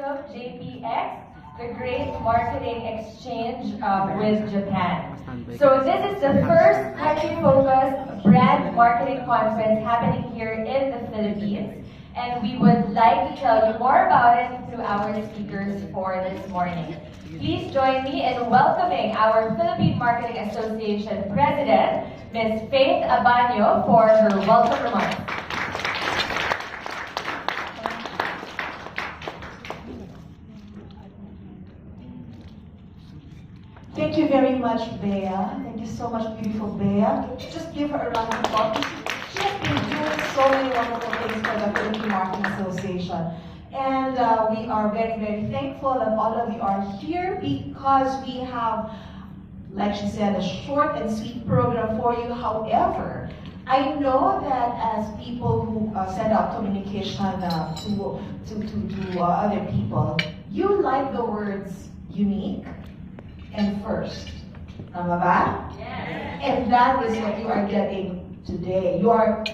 of JPX, the Great Marketing Exchange with Japan. So this is the first country-focused brand marketing conference happening here in the Philippines. And we would like to tell you more about it through our speakers for this morning. Please join me in welcoming our Philippine Marketing Association President, Ms. Faith Abanyo, for her welcome remarks. Thank you very much, Bea. Thank you so much, beautiful Bea. Can you just give her a round of applause? She has been doing so many wonderful things for the Philippine Marketing Association. And we are very, very thankful that all of you are here because we have, like she said, a short and sweet program for you. However, I know that as people who send out communication to other people, you like the words unique and first. Tama ba? Yes. And that is what you are getting today. You are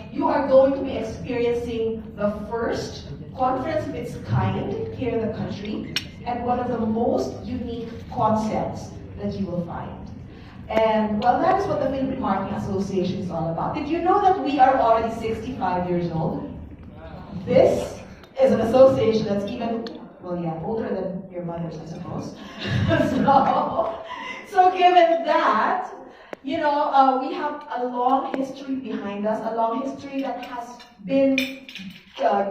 going to be experiencing the first conference of its kind here in the country and one of the most unique concepts that you will find. And well, that is what the Philippine Marketing Association is all about. Did you know that we are already 65 years old? This is an association that's even, well, yeah, older than your mother's, I suppose. so given that, you know, we have a long history behind us, a long history that has been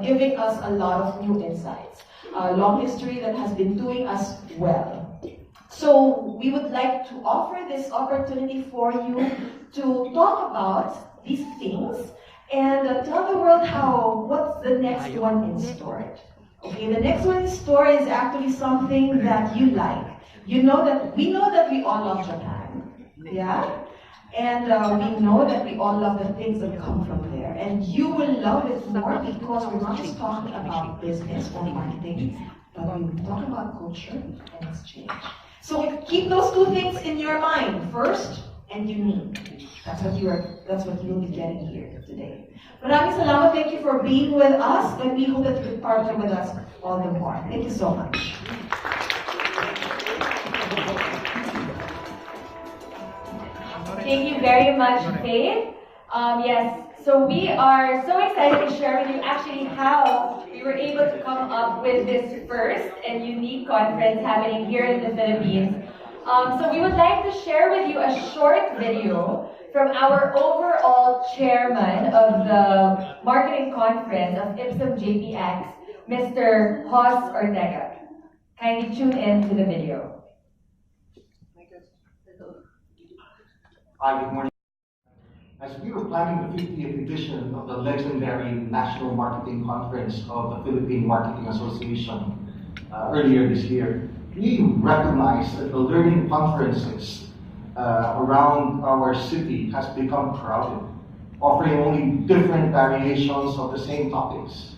giving us a lot of new insights, a long history that has been doing us well. So we would like to offer this opportunity for you to talk about these things and tell the world what's the next one in store. Okay, the next one in store is actually something that you like. We know that we all love Japan, yeah? And we know that we all love the things that come from there. And you will love it more because we're not just talking about business or marketing, but we're talking about culture and exchange. So keep those two things in your mind, first and unique. That's what you'll be getting here today. Maraming salamat. Thank you for being with us, and we hope that you will partner with us all the more. Thank you so much. Thank you very much, Faith. Yes, so we are so excited to share with you actually how we were able to come up with this first and unique conference happening here in the Philippines. So we would like to share with you a short video from our overall chairman of the marketing conference of Ipsum JPX, Mr. Jos Ortega. Kindly tune in to the video. Hi, good morning. As we were planning the 50th edition of the legendary National Marketing Conference of the Philippine Marketing Association earlier this year, we recognized that the learning conferences around our city has become crowded, offering only different variations of the same topics.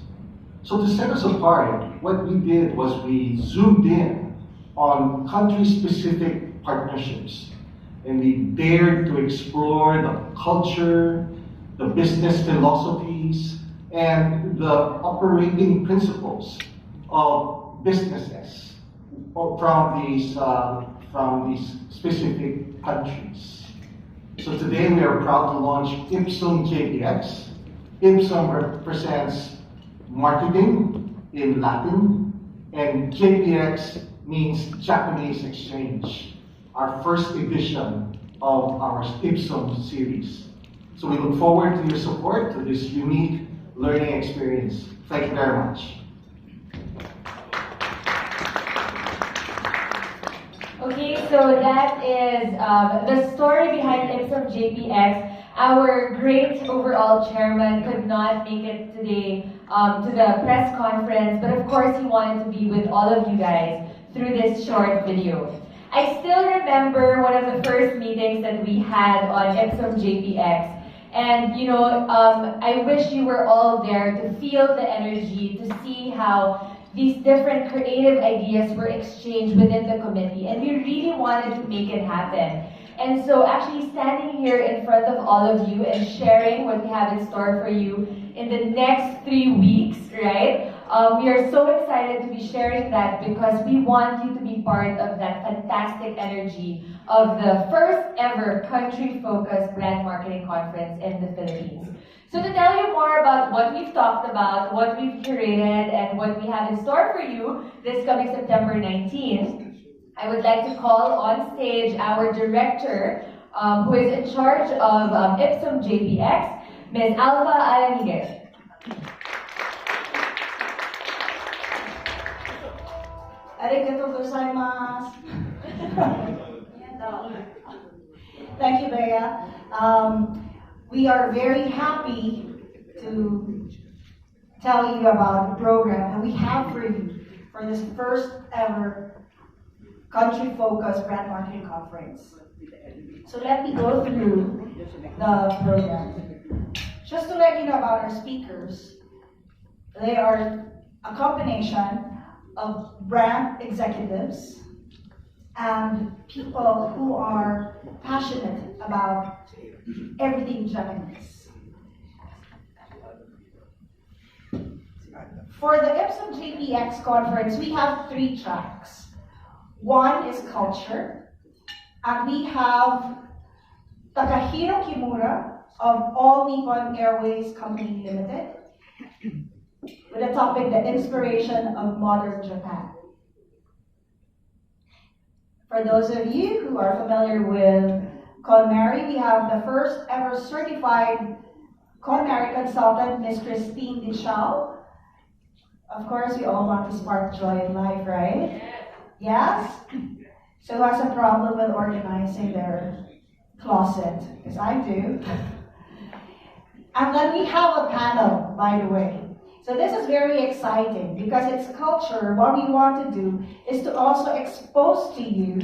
So to set us apart, what we did was we zoomed in on country-specific partnerships. And we dared to explore the culture, the business philosophies, and the operating principles of businesses from these specific countries. So today we are proud to launch Ipsum JPX. Ipsum represents marketing in Latin, and JPX means Japanese exchange. Our first edition of our Ipsum series. So we look forward to your support to this unique learning experience. Thank you very much. Okay, so that is the story behind Ipsum JPX. Our great overall chairman could not make it today to the press conference, but of course he wanted to be with all of you guys through this short video. I still remember one of the first meetings that we had on Ipsum JPX. And you know, I wish you were all there to feel the energy, to see how these different creative ideas were exchanged within the committee. And we really wanted to make it happen. And so actually standing here in front of all of you and sharing what we have in store for you in the next 3 weeks, right? We are so excited to be sharing that because we want you to be part of that fantastic energy of the first ever country-focused brand marketing conference in the Philippines. So to tell you more about what we've talked about, what we've curated, and what we have in store for you this coming September 19th, I would like to call on stage our director, who is in charge of Ipsum JPX, Ms. Alva Alaniguez. Arigatou gozaimasu. Thank you, Bea. We are very happy to tell you about the program that we have for you for this first ever country-focused brand marketing conference. So let me go through the program. Just to let you know about our speakers, they are a combination of brand executives and people who are passionate about everything Japanese. For the Ipsum JPX conference, we have 3 tracks. One is culture, and we have Takahiro Kimura of All Nippon Airways Company Limited with the topic, The Inspiration of Modern Japan. For those of you who are familiar with KonMari, we have the first ever certified KonMari consultant, Ms. Christine Dichao. Of course, we all want to spark joy in life, right? Yes? So who has a problem with organizing their closet? Because I do. And then we have a panel, by the way. So this is very exciting because it's culture. What we want to do is to also expose to you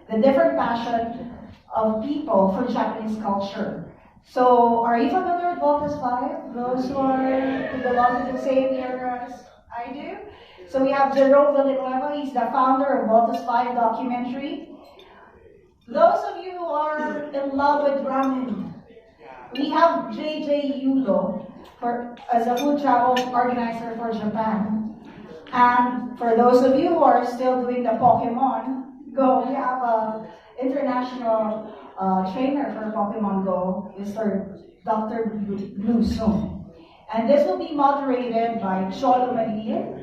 the different passion of people for Japanese culture. So are you familiar with Voltas 5? Those who belong to the same era as I do? So we have Jerome Villanueva. He's the founder of Voltas 5 documentary. Those of you who are in love with ramen, we have JJ Yulo as a food travel organizer for Japan. And for those of you who are still doing the Pokemon Go, we have an international trainer for Pokemon Go, Mr. Dr. Blue Soon. And this will be moderated by Cholo Manila,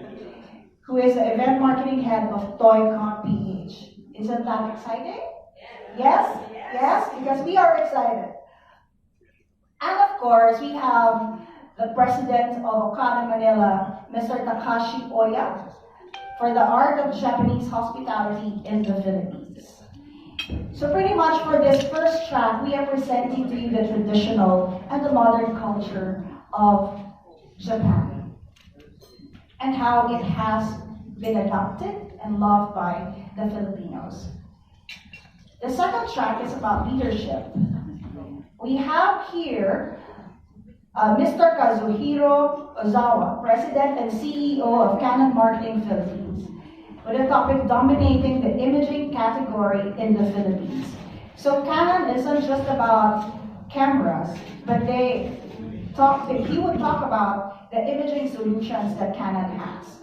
who is the event marketing head of ToyCon PH. Isn't that exciting? Yes? Yes? Because we are excited. And of course, we have the president of Okada Manila, Mr. Takashi Oya, for the art of Japanese hospitality in the Philippines. So pretty much for this first track, we are presenting to you the traditional and the modern culture of Japan and how it has been adopted and loved by the Filipinos. The second track is about leadership. We have here Mr. Kazuhiro Ozawa, President and CEO of Canon Marketing Philippines, with the topic dominating the imaging category in the Philippines. So Canon isn't just about cameras, but he would talk about the imaging solutions that Canon has.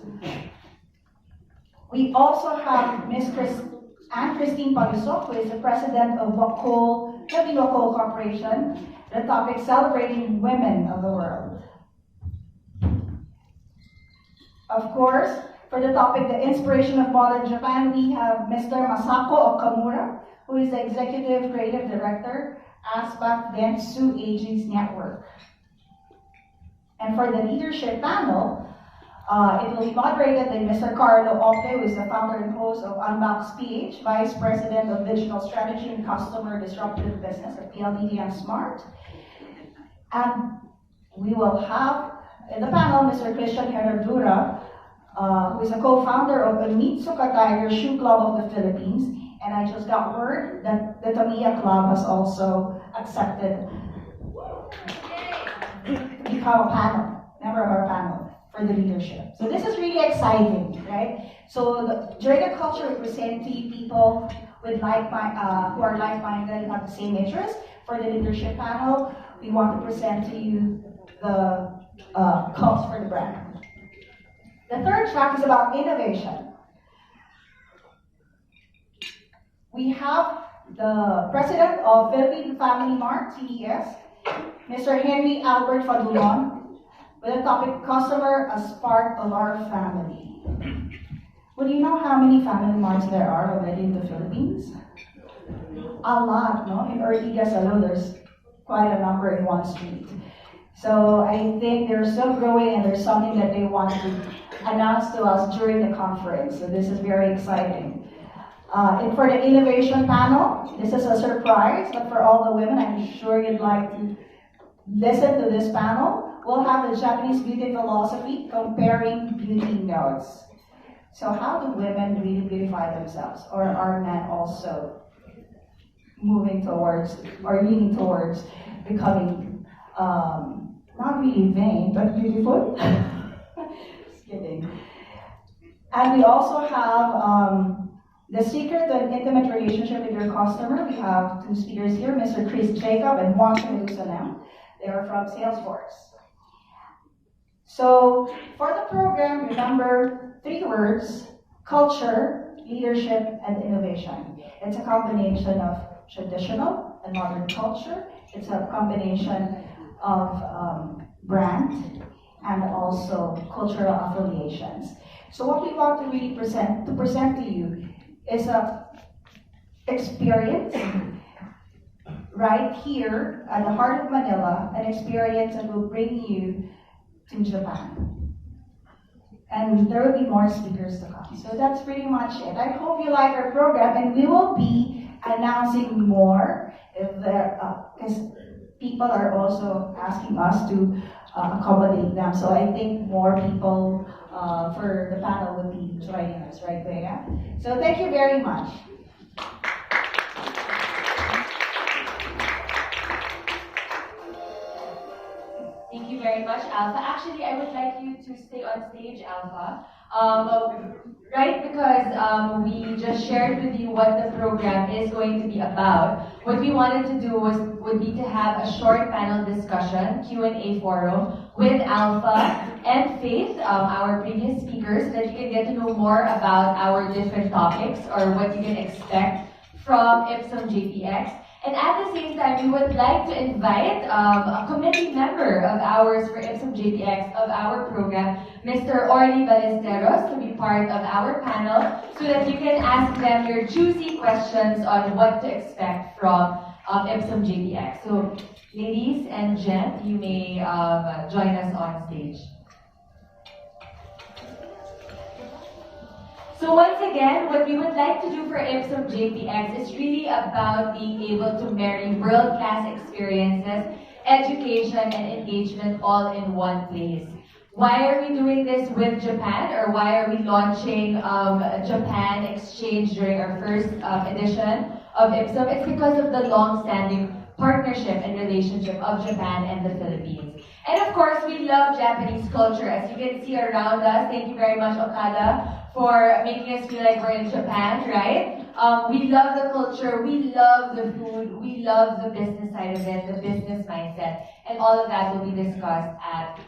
We also have Ms. Christine Palusok, who is the President of Wacol, Wacol Corporation, the topic celebrating women of the world. Of course, for the topic, the inspiration of modern Japan, we have Mr. Masako Okamura, who is the Executive Creative Director, ASPAC Dentsu Ages Network. And for the leadership panel, it will be moderated by Mr. Carlo Ope, who is the founder and host of Unbox PH, Vice President of Digital Strategy and Customer Disruptive Business at PLDT and Smart. And we will have in the panel Mr. Christian Herradura, who is a co-founder of the Mitsuka Tiger Shoe Club of the Philippines. And I just got word that the Tamiya Club has also accepted to become a member of our panel for the leadership. So this is really exciting, right? So during the culture, we present to you people with who are like-minded and have the same interests. For the leadership panel, we want to present to you the cause for the brand. The third track is about innovation. We have the president of Philippine Family Mart, CES, Mr. Henry Albert Fadulon, with the topic Customer as Part of Our Family. Well, do you know how many family marts there are already in the Philippines? A lot, no? In Ortigas alone, there's quite a number in one street. So I think they're still growing and there's something that they want to announce to us during the conference. So this is very exciting. And for the innovation panel, this is a surprise, but for all the women, I'm sure you'd like to listen to this panel. We'll have the Japanese beauty philosophy comparing beauty notes. So how do women really beautify themselves? Or are men also moving towards or leaning towards becoming not really vain, but beautiful? Just kidding. And we also have the secret to an intimate relationship with your customer. We have two speakers here, Mr. Chris Jacob and Juan Jerusalem. They are from Salesforce. So for the program, remember 3 words: culture, leadership, and innovation. It's a combination of traditional and modern culture. It's a combination of brand and also cultural affiliations. So what we want to really present to you is a experience right here at the heart of Manila, an experience that will bring you to Japan. And there will be more speakers to come. So that's pretty much it. I hope you like our program, and we will be announcing more if there, because people are also asking us to accommodate them. So I think more people for the panel will be joining us, right, Bea? So thank you very much. Thank you very much, Alpha. Actually, I would like you to stay on stage, Alpha. Right, because we just shared with you what the program is going to be about. What we wanted to do would be to have a short panel discussion, Q&A forum, with Alpha and Faith, our previous speakers, so that you can get to know more about our different topics or what you can expect from Ipsum JPX. And at the same time, we would like to invite a committee member of ours for Ipsum JPX of our program, Mr. Orly Ballesteros, to be part of our panel so that you can ask them your juicy questions on what to expect from Ipsum JPX. So, ladies and gents, you may join us on stage. So once again, what we would like to do for Ipsum JPX is really about being able to marry world-class experiences, education, and engagement all in one place. Why are we doing this with Japan, or why are we launching Japan Exchange during our first edition of Ipsum? It's because of the long-standing partnership and relationship of Japan and the Philippines. And of course, we love Japanese culture. As you can see around us, thank you very much, Okada, for making us feel like we're in Japan, right? We love the culture, we love the food, we love the business side of it, the business mindset, and all of that will be discussed at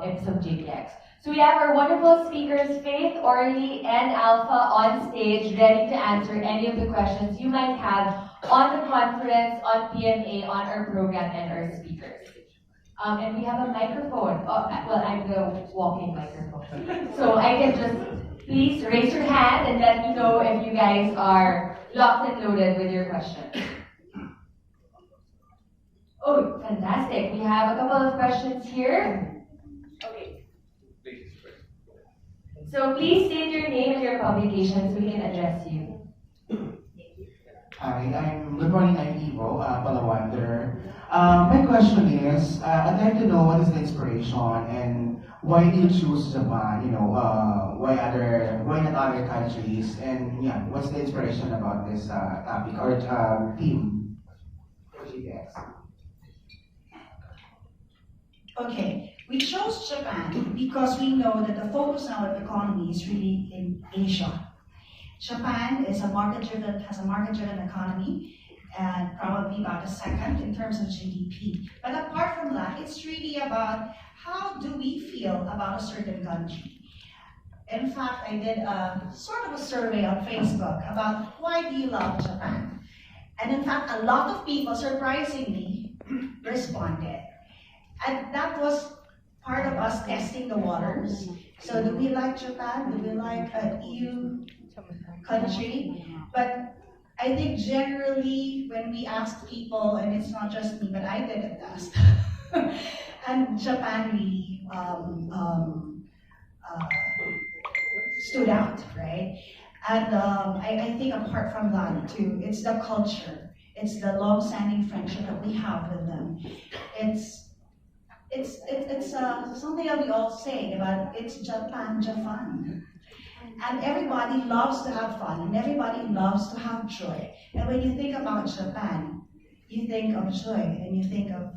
Ipsum JPX. So we have our wonderful speakers, Faith, Orly, and Alpha on stage, ready to answer any of the questions you might have on the conference, on PMA, on our program, and our speakers. And we have a microphone. Oh, well, I'm the walking microphone. So I can just, please raise your hand and let me know if you guys are locked and loaded with your question. Oh, fantastic. We have a couple of questions here. Okay. So please state your name and your publication so we can address you. Hi, good morning, I'm Ivo, Palawander. My question is, I'd like to know what is the inspiration and why do you choose Japan? Why not other countries? And yeah, what's the inspiration about this topic or theme for GDX? Okay, we chose Japan because we know that the focus now of the economy is really in Asia. Japan is has a market-driven economy, and probably about a second in terms of GDP. But apart from that, it's really about how do we feel about a certain country. In fact, I did a sort of a survey on Facebook about why do you love Japan? And in fact, a lot of people, surprisingly, responded. And that was part of us testing the waters. So do we like Japan? Do we like an EU country? But I think generally when we asked people, and it's not just me, but I did a test, and Japan really stood out, right? And I think apart from that too, it's the culture, it's the long-standing friendship that we have with them. It's something that we all say about it's Japan, Japan. And everybody loves to have fun, and everybody loves to have joy. And when you think about Japan, you think of joy, and you think of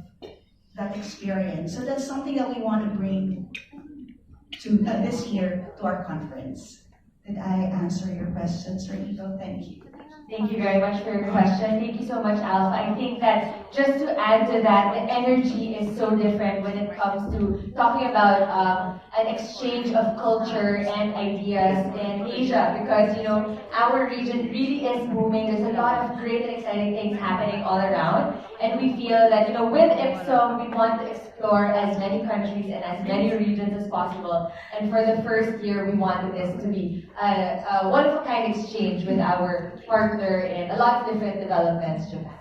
that experience. So that's something that we want to bring to this year to our conference. Did I answer your question, Sir Ito? Thank you. Thank you very much for your question. Thank you so much, Alpha. I think that just to add to that, the energy is so different when it comes to talking about an exchange of culture and ideas in Asia, because our region really is booming. There's a lot of great and exciting things happening all around, and we feel that with Ipsum we want to explore as many countries and as many regions as possible. And for the first year, we wanted this to be a one-of-a-kind exchange with our partner in a lot of different developments, Japan.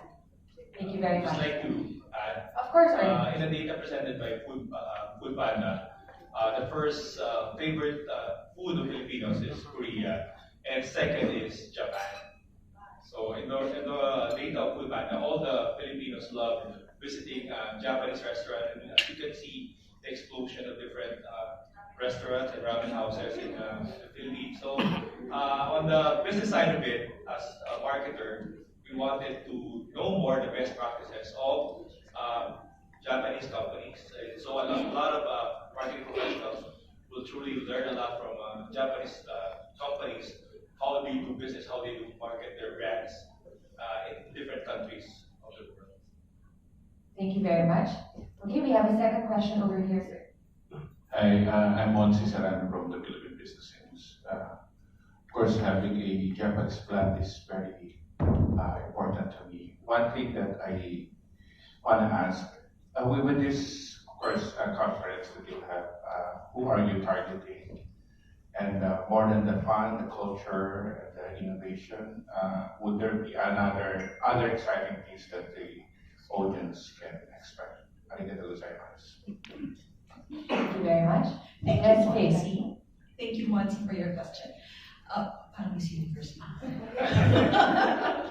Thank you very I'd just much. like to add, Of course, Arnie. in the data presented by Food Panda, the first favorite food of Filipinos is Korea, and second is Japan. So in the data of Food Panda, all the Filipinos love visiting Japanese restaurant, and as you can see, the explosion of different restaurants and ramen houses in the Philippines. So on the business side of it, as a marketer, we wanted to know more the best practices of Japanese companies. So a lot of marketing professionals will truly learn a lot from Japanese companies, how they do business, how they do market their brands in different countries of the world. Thank you very much. Okay, we have a second question over here, sir. Hi, I'm Mon Ciceran from the Philippine Business News. Of course, having a Japanese plant is very important to me. One thing that I want to ask, with this, of course, conference that you have, who are you targeting? And more than the fun, the culture, and the innovation, would there be other exciting things that the audience can expect? Arigatou gozaimasu. Thank you very much. Thank Yes, you, please. Monty. Thank you, Monty, for your question. Parang Miss Universe na.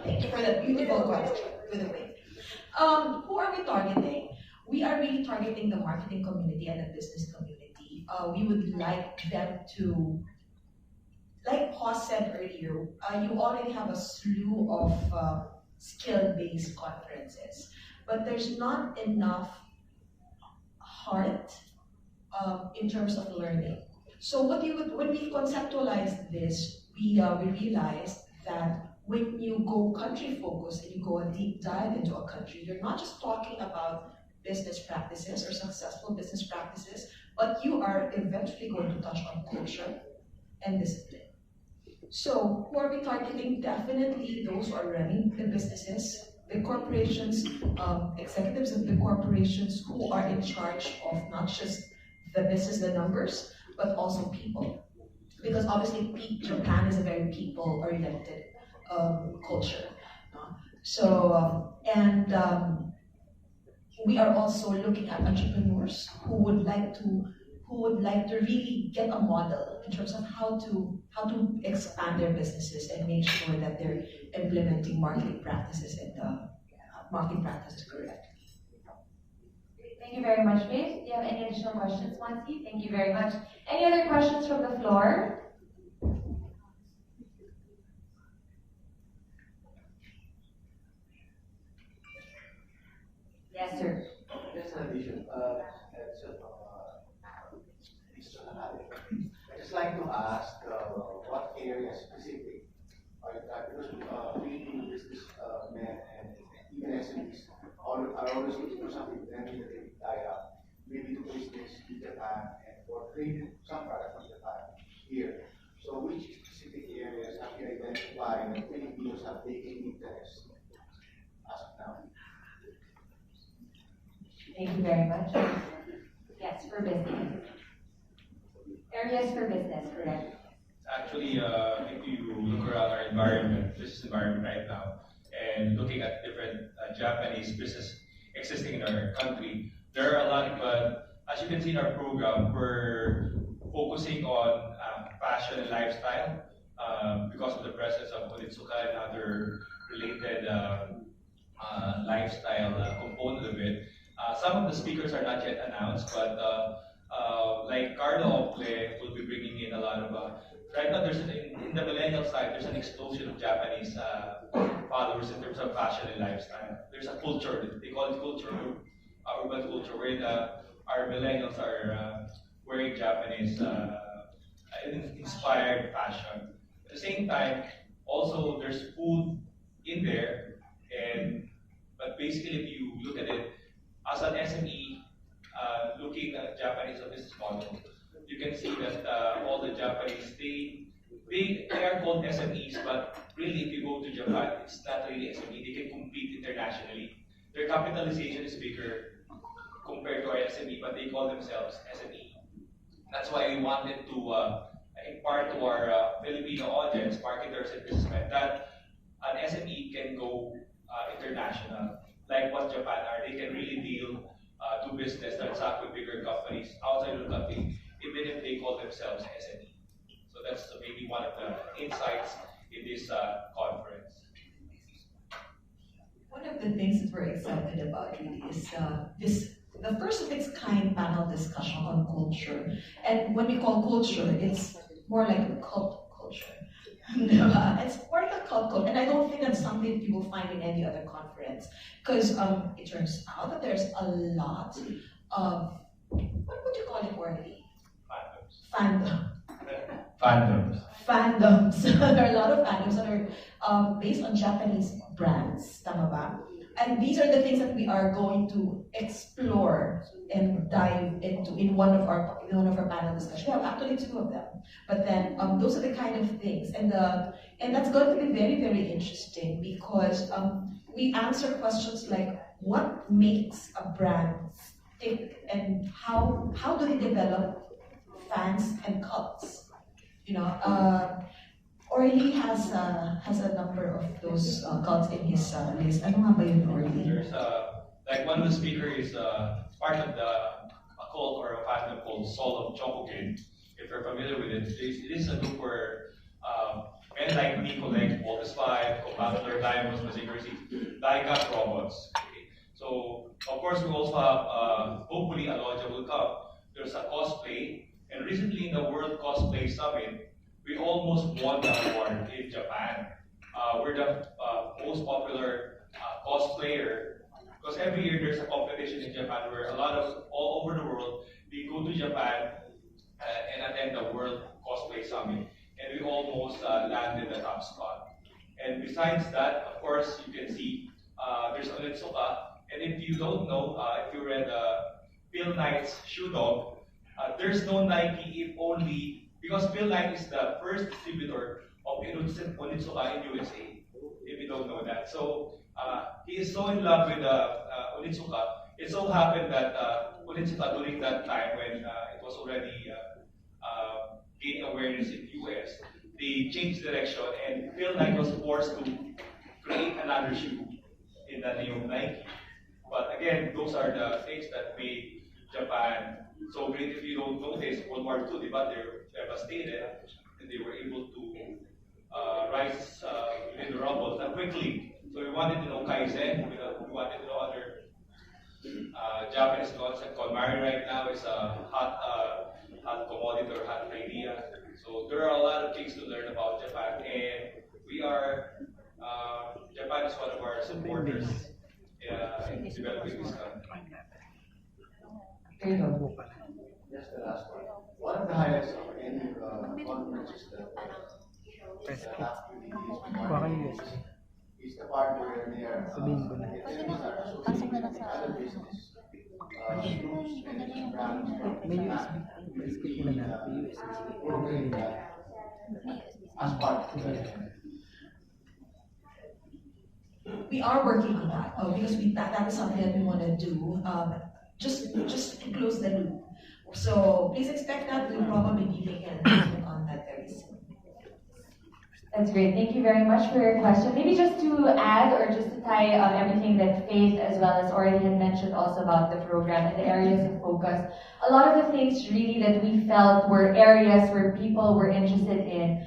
Thank you for that beautiful question, by the way. Who are we targeting? We are really targeting the marketing community and the business community. We would like them to, like Paul said earlier, you already have a slew of skill-based conferences, but there's not enough heart in terms of learning. So when we conceptualized this, we realized that when you go country focused and you go a deep dive into a country, you're not just talking about business practices or successful business practices, but you are eventually going to touch on culture and discipline. So who are we targeting? Definitely those who are running the businesses, the corporations, executives of the corporations who are in charge of not just the business, the numbers, but also people. Because obviously Japan is a very people-oriented culture. We are also looking at entrepreneurs who would like to really get a model in terms of how to expand their businesses and make sure that they're implementing marketing practices and marketing practices correctly. Thank you very much, Faith. Do you have any additional questions, Monty? Thank you very much. Any other questions from the floor? Yes, sir. Just an addition. I just like to ask what area specific, because we do business men and even SMEs are always looking for something then we can tie up, maybe to business in Japan and or create some product from Japan here. Thank you very much. Yes, for business. Areas for business, correct? Actually, if you look around our environment, business environment right now, and looking at different Japanese business existing in our country, there are a lot, but as you can see in our program, we're focusing on fashion and lifestyle because of the presence of Onitsuka and other related lifestyle component of it. Some of the speakers are not yet announced, but like Carlo Ople will be bringing in a lot of. Right now, in the millennial side, there's an explosion of Japanese followers in terms of fashion and lifestyle. There's a culture, they call it culture, urban culture, where our millennials are wearing Japanese inspired fashion. At the same time, also there's food in there, and but basically, if you look at it as an SME, looking at Japanese business model, you can see that all the Japanese they are called SMEs, but really, if you go to Japan, it's not really SME. They can compete internationally. Their capitalization is bigger compared to our SME, but they call themselves SME. That's why we wanted to impart to our Filipino audience, marketers and businessmen, that an SME can go international, like what Japan are. They can really deal, do business, transact with bigger companies outside of the country, even if they call themselves SME. So that's maybe one of the insights in this conference. One of the things that we're excited about really is the first of its kind panel discussion on culture. And when we call culture, it's more like a cult culture. It's more like a cult culture, and I don't think that's something you will find in any other conference. Because it turns out that there's a lot of, what would you call it, Worthy? Fandom. Fandoms. Fandoms. There are a lot of fandoms that are based on Japanese brands, tama ba? And these are the things that we are going to explore and dive into in one of our panel discussions. We have actually two of them, but then those are the kind of things, and that's going to be very, very interesting because we answer questions like what makes a brand stick and how do they develop fans and cults. Orly has a number of those cults in his list. Ano nga ba yun, Orly? There's like one of the speakers is part of a cult or a fandom called Soul of Chokokin. If you're familiar with it, it is a group where men like me collect Voltus 5, Combator, Diamonds, Mazingers, die-cut robots. Okay. So, of course, we also have, hopefully, a lodge will come. There's a cosplay, and recently in the World Cosplay Summit, we almost won the award in Japan. We're the most popular cosplayer because every year there's a competition in Japan where a lot of all over the world we go to Japan and attend the World Cosplay Summit, and we almost landed the top spot. And besides that, of course, you can see there's Onitsuka. And if you don't know, if you read Phil Knight's Shoe Dog, there's no Nike if only because Phil Knight is the first distributor of Onitsuka in USA, if you don't know that. So he is so in love with Onitsuka. It so happened that Onitsuka during that time when it was already gaining awareness in US, they changed direction and Phil Knight was forced to create another shoe in the name of Nike. But again, those are the things that made Japan so great. If you don't notice, World War II, but they're devastated, and they were able to rise within the rubble quickly. So we wanted to know Kaizen, we wanted to know other Japanese concept. KonMari right now is a hot commodity or hot idea. So there are a lot of things to learn about Japan, and we are, Japan is one of our supporters in developing this country. Just the last one. One of the highlights of any conference is is the part where they are associating with other business groups and brands working as part of the We are working on that because that is something that we want to do. just to close the loop. So please expect that we'll probably be making an announcement on that very soon. That's great. Thank you very much for your question. Maybe just to add or just to tie everything that Faith as well as Orly had mentioned also about the program and the areas of focus. A lot of the things really that we felt were areas where people were interested in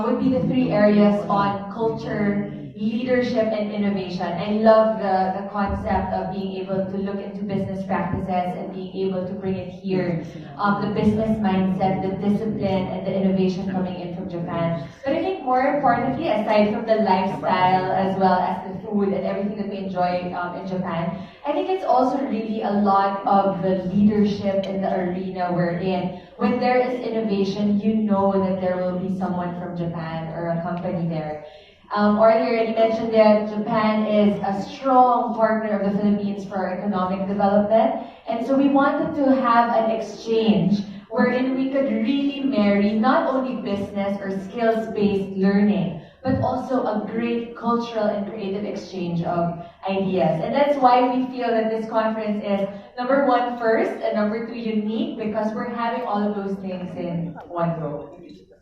would be the three areas on culture, leadership, and innovation. I love the concept of being able to look into business practices and being able to bring it here. The business mindset, the discipline, and the innovation coming in from Japan. But I think more importantly, aside from the lifestyle as well as the food and everything that we enjoy in Japan, I think it's also really a lot of the leadership in the arena we're in. When there is innovation, you know that there will be someone from Japan or a company there. Earlier, you mentioned that Japan is a strong partner of the Philippines for our economic development. And so we wanted to have an exchange wherein we could really marry not only business or skills-based learning, but also a great cultural and creative exchange of ideas. And that's why we feel that this conference is number one, first, and number two, unique, because we're having all of those things in one go.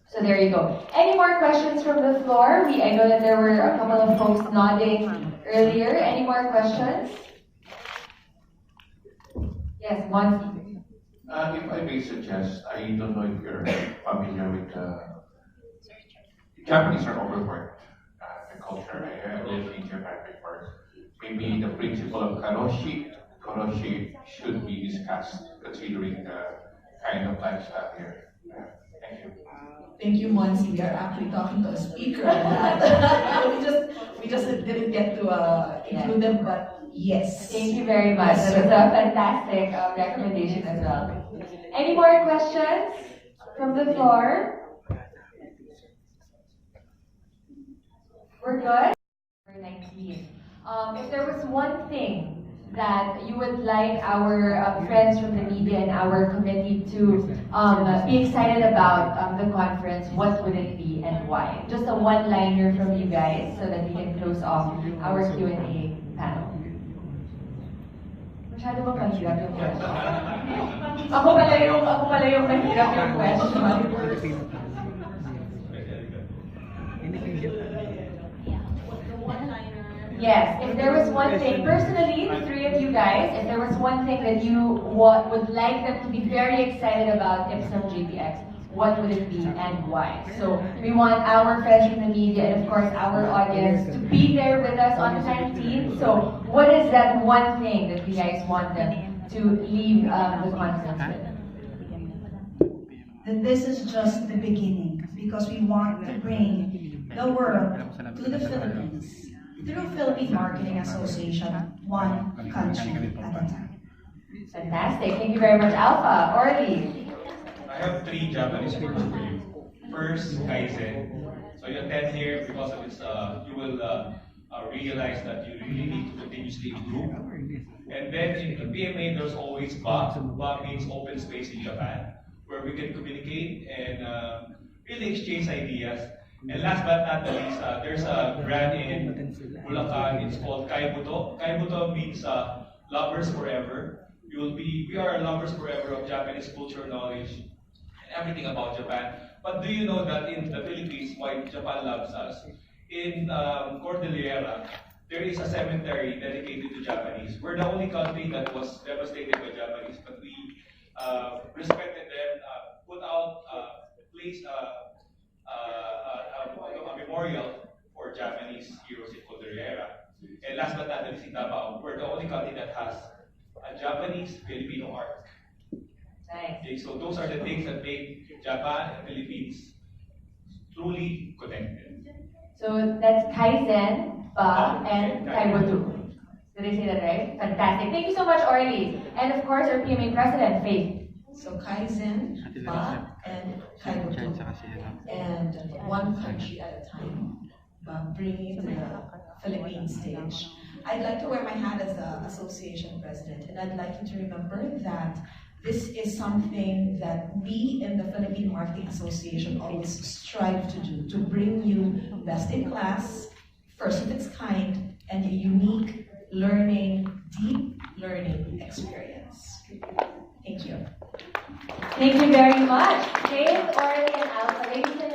So there you go. Any more questions from the floor? I know that there were a couple of folks nodding earlier. Any more questions? Yes, one. If I may suggest, I don't know if you're familiar with Japanese are overworked the culture. I lived in Japan before. Maybe the principle of koroshi should be discussed considering the kind of lifestyle here. Thank you. Thank you, Monsi. We are actually talking to a speaker on that. we just didn't get to include them, but yes. Thank you very much. That was a fantastic recommendation as well. Any more questions from the floor? We're good? Number 19. If there was one thing that you would like our friends from the media and our committee to be excited about the conference, what would it be and why? Just a one-liner from you guys so that we can close off our Q&A panel. Masyado ba mahirap yung question? Ako pala yung mahirap yung question. Yes, if there was one thing, personally, the three of you guys, if there was one thing that you would like them to be very excited about Ipsum JPX, what would it be and why? So we want our friends from the media and of course our audience to be there with us on the 19th. So what is that one thing that you guys want them to leave the conference with? That this is just the beginning because we want to bring the world to the Philippines through Philippine Marketing Association, one country at a time. Fantastic. Thank you very much, Alpha. Orly. I have three Japanese words for you. First, Kaizen. So you attend here because of its, you will realize that you really need to continuously improve. And then in PMA, there's always BA. BA means open space in Japan, where we can communicate and really exchange ideas. And last but not the least, there's a brand in Bulacan. It's called Kaibuto. Kaibuto means lovers forever. We are lovers forever of Japanese culture, knowledge, and everything about Japan. But do you know that in the Philippines, why Japan loves us? In Cordillera, there is a cemetery dedicated to Japanese. We're the only country that was devastated by Japanese, but we respected them, put out placed a memorial for Japanese heroes in Cordillera. And last but not least, in Davao, we're the only country that has a Japanese Filipino art. Nice. Okay, so those are the things that make Japan and Philippines truly connected. So that's Kaizen, BA, and Kaibutu. Did I say that right? Fantastic. Thank you so much, Orly. And of course, our PMA President, Faith. So Kaizen, BA, and Kaibutu. And one country at a time, bringing it to the Philippine stage. I'd like to wear my hat as an association president, and I'd like you to remember that this is something that we in the Philippine Marketing Association always strive to do, to bring you best in class, first of its kind, and a unique learning, deep learning experience. Thank you. Thank you very much. James, Orly, and Alex.